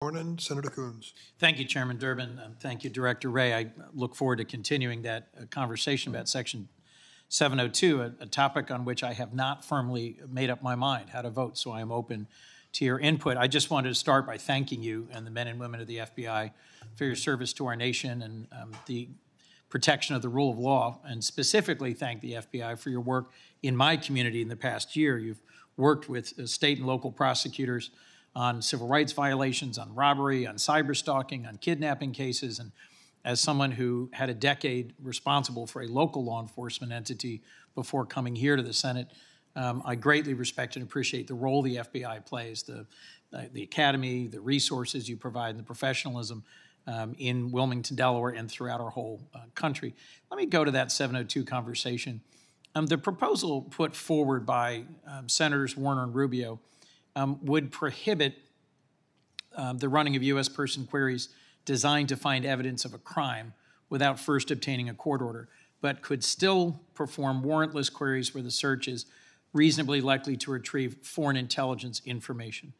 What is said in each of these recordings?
Morning, Senator Coons. Thank you, Chairman Durbin. Thank you, Director Wray. I look forward to continuing that conversation about Section 702, a topic on which I have not firmly made up my mind how to vote, so I am open to your input. I just wanted to start by thanking you and the men and women of the FBI for your service to our nation and the protection of the rule of law, and specifically thank the FBI for your work in my community in the past year. You've worked with state and local prosecutors on civil rights violations, on robbery, on cyberstalking, on kidnapping cases. And as someone who had a decade responsible for a local law enforcement entity before coming here to the Senate, I greatly respect and appreciate the role the FBI plays, the academy, the resources you provide, and the professionalism in Wilmington, Delaware, and throughout our whole country. Let me go to that 702 conversation. The proposal put forward by Senators Warner and Rubio would prohibit the running of U.S. person queries designed to find evidence of a crime without first obtaining a court order, but could still perform warrantless queries where the search is reasonably likely to retrieve foreign intelligence information.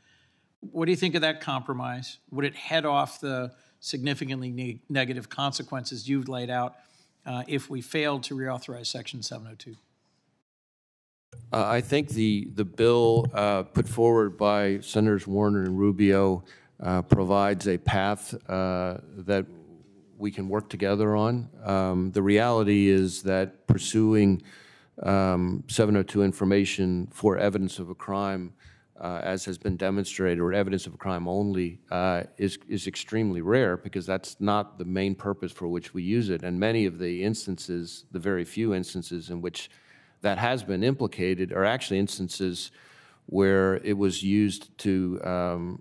What do you think of that compromise? Would it head off the significantly negative consequences you've laid out if we failed to reauthorize Section 702? I think the bill put forward by Senators Warner and Rubio provides a path that we can work together on. The reality is that pursuing 702 information for evidence of a crime, as has been demonstrated, or evidence of a crime only, is extremely rare, because that's not the main purpose for which we use it. And many of the instances, the very few instances in which that has been implicated, are actually instances where it was used to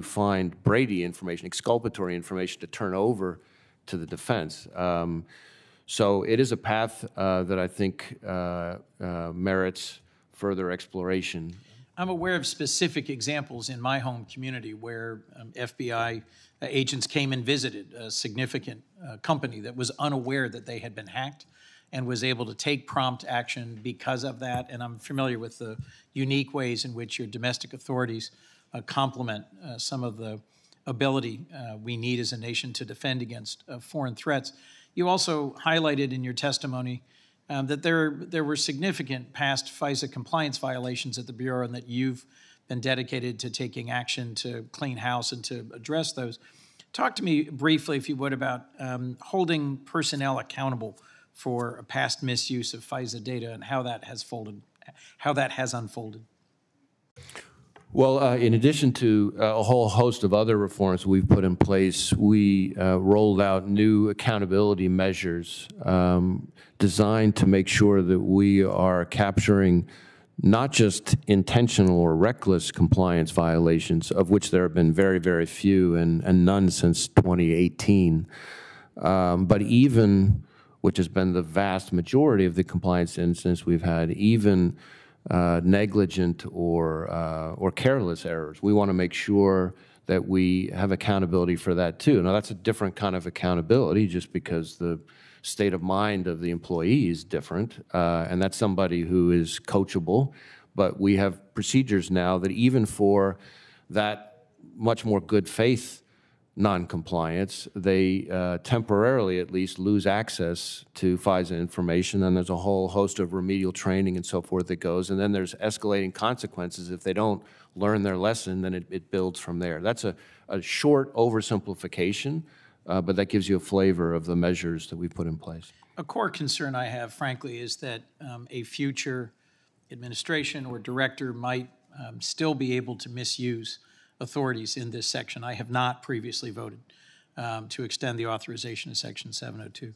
find Brady information, exculpatory information, to turn over to the defense. So it is a path that I think merits further exploration. I'm aware of specific examples in my home community where FBI agents came and visited a significant company that was unaware that they had been hacked and was able to take prompt action because of that. And I'm familiar with the unique ways in which your domestic authorities complement some of the ability we need as a nation to defend against foreign threats. You also highlighted in your testimony that there were significant past FISA compliance violations at the Bureau, and that you've been dedicated to taking action to clean house and to address those. Talk to me briefly, if you would, about holding personnel accountable for past misuse of FISA data and how that has unfolded. Well, in addition to a whole host of other reforms we've put in place, we rolled out new accountability measures designed to make sure that we are capturing not just intentional or reckless compliance violations, of which there have been very, very few and none since 2018, but even, which has been the vast majority of the compliance incidents we've had, even negligent or careless errors. We want to make sure that we have accountability for that too. Now, that's a different kind of accountability, just because the state of mind of the employee is different, and that's somebody who is coachable. But we have procedures now that even for that much more good faith non-compliance, they temporarily at least lose access to FISA information, and there's a whole host of remedial training and so forth that goes, and then there's escalating consequences. If they don't learn their lesson, then it builds from there. That's a short oversimplification, but that gives you a flavor of the measures that we put in place. A core concern I have, frankly, is that a future administration or director might still be able to misuse authorities in this section. I have not previously voted to extend the authorization of Section 702.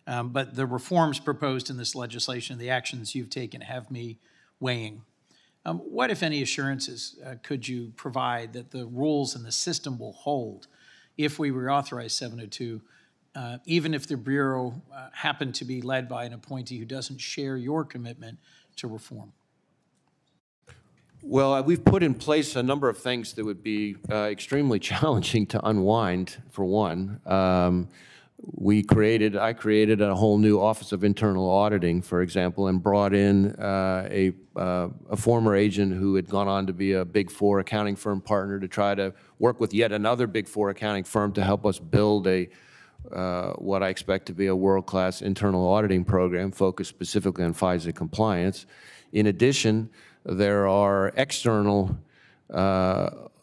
But the reforms proposed in this legislation, the actions you've taken, have me weighing. What, if any, assurances could you provide that the rules and the system will hold if we reauthorize 702, even if the Bureau happened to be led by an appointee who doesn't share your commitment to reform? Well, we've put in place a number of things that would be extremely challenging to unwind, for one. I created a whole new Office of Internal Auditing, for example, and brought in a former agent who had gone on to be a Big Four accounting firm partner to try to work with yet another Big Four accounting firm to help us build what I expect to be a world-class internal auditing program focused specifically on FISA compliance. In addition, there are external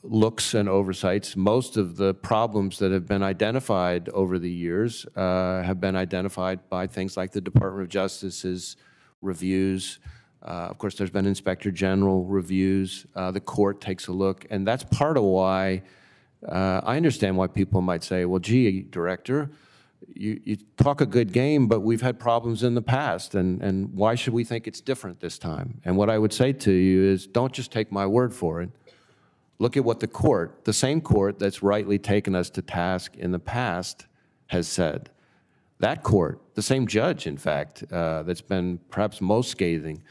looks and oversights. Most of the problems that have been identified over the years have been identified by things like the Department of Justice's reviews. Of course, there's been Inspector General reviews. The court takes a look, and that's part of why I understand why people might say, well, gee, Director, you talk a good game, but we've had problems in the past, and why should we think it's different this time? And what I would say to you is, don't just take my word for it. Look at what the same court that's rightly taken us to task in the past has said. That court, the same judge, in fact, that's been perhaps most scathing,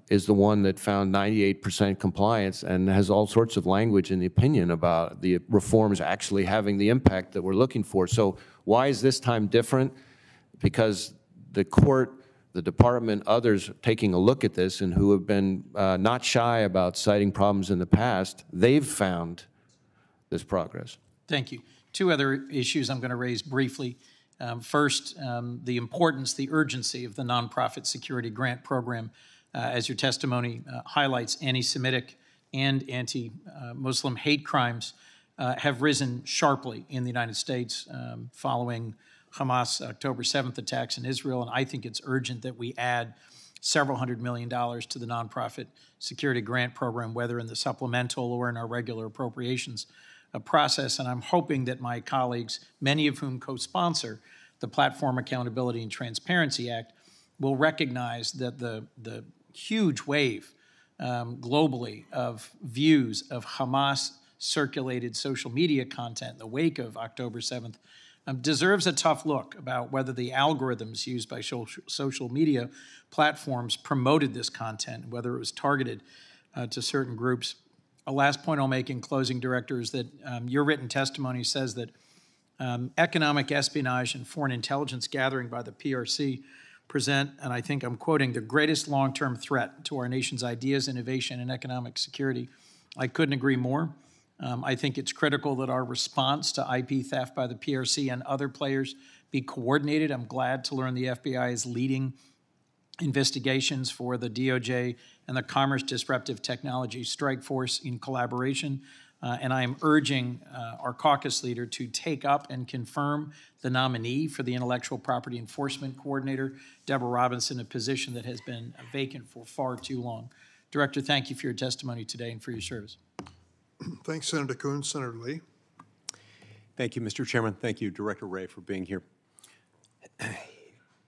is the one that found 98% compliance and has all sorts of language in the opinion about the reforms actually having the impact that we're looking for. So why is this time different? Because the court, the department, others taking a look at this and who have been not shy about citing problems in the past, they've found this progress. Thank you. Two other issues I'm going to raise briefly. First, the importance, the urgency of the nonprofit security grant program. As your testimony highlights, anti-Semitic and anti-Muslim hate crimes have risen sharply in the United States following Hamas October 7th attacks in Israel, and I think it's urgent that we add several $100 million to the nonprofit security grant program, whether in the supplemental or in our regular appropriations process. And I'm hoping that my colleagues, many of whom co-sponsor the Platform Accountability and Transparency Act, will recognize that the huge wave globally of views of Hamas-circulated social media content in the wake of October 7th deserves a tough look about whether the algorithms used by social media platforms promoted this content, whether it was targeted to certain groups. A last point I'll make in closing, Director, is that your written testimony says that economic espionage and foreign intelligence gathering by the PRC present, and I think I'm quoting, the greatest long-term threat to our nation's ideas, innovation, and economic security. I couldn't agree more. I think it's critical that our response to IP theft by the PRC and other players be coordinated. I'm glad to learn the FBI is leading investigations for the DOJ and the Commerce Disruptive Technology Strike Force in collaboration. And I am urging our caucus leader to take up and confirm the nominee for the Intellectual Property Enforcement Coordinator, Deborah Robinson, a position that has been vacant for far too long. Director, thank you for your testimony today and for your service. Thanks, Senator Coons. Senator Lee. Thank you, Mr. Chairman. Thank you, Director Wray, for being here.